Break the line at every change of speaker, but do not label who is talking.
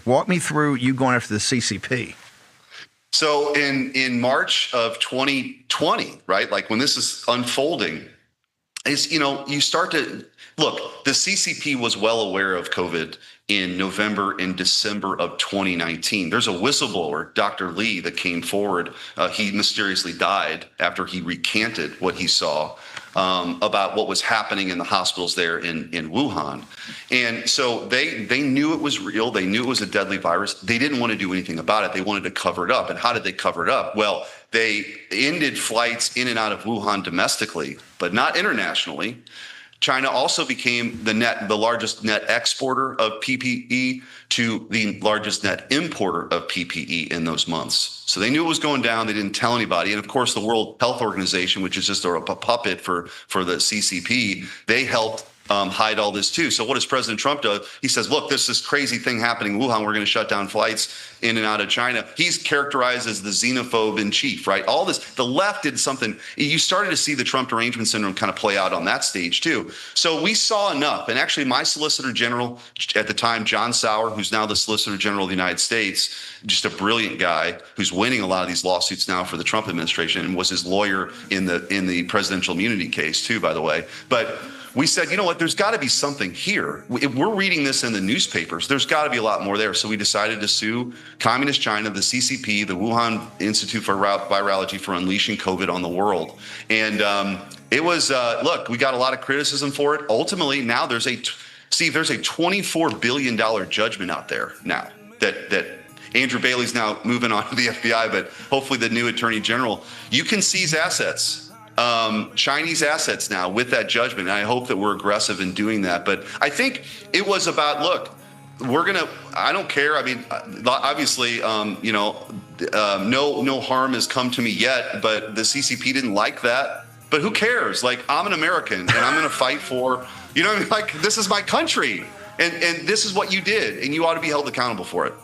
Eric. Walk me through you going after the CCP.
So in March of 2020, right, like when this is unfolding, you start to look, the CCP was well aware of COVID in November and December of 2019. There's a whistleblower, Dr. Lee, that came forward. He mysteriously died after he recanted what he saw about what was happening in the hospitals there in Wuhan. And so they knew it was real. They knew it was a deadly virus. They didn't want to do anything about it. They wanted to cover it up. And how did they cover it up? Well, they ended flights in and out of Wuhan domestically, but not internationally. China also became the largest net exporter of PPE to the largest net importer of PPE in those months. So they knew it was going down. They didn't tell anybody. And of course, the World Health Organization, which is just a puppet for the CCP, they helped hide all this too. So what does President Trump do? He says, look, this crazy thing happening in Wuhan. We're going to shut down flights in and out of China. He's characterized as the xenophobe in chief, right? All this, the left did something. You started to see the Trump derangement syndrome kind of play out on that stage too. So we saw enough. And actually my Solicitor General at the time, John Sauer, who's now the Solicitor General of the United States, just a brilliant guy who's winning a lot of these lawsuits now for the Trump administration and was his lawyer in the presidential immunity case too, by the way. But we said, you know what, there's got to be something here. If we're reading this in the newspapers, there's got to be a lot more there. So we decided to sue Communist China, the CCP, the Wuhan Institute for Virology for unleashing COVID on the world. And it was, look, we got a lot of criticism for it. Ultimately, now there's a $24 billion judgment out there now that Andrew Bailey's now moving on to the FBI, but hopefully the new Attorney General, you can seize assets. Chinese assets now with that judgment. And I hope that we're aggressive in doing that. But I think it was about, look, I don't care. I mean, obviously, no harm has come to me yet, but the CCP didn't like that. But who cares? Like, I'm an American and I'm going to fight for, like, this is my country and this is what you did and you ought to be held accountable for it.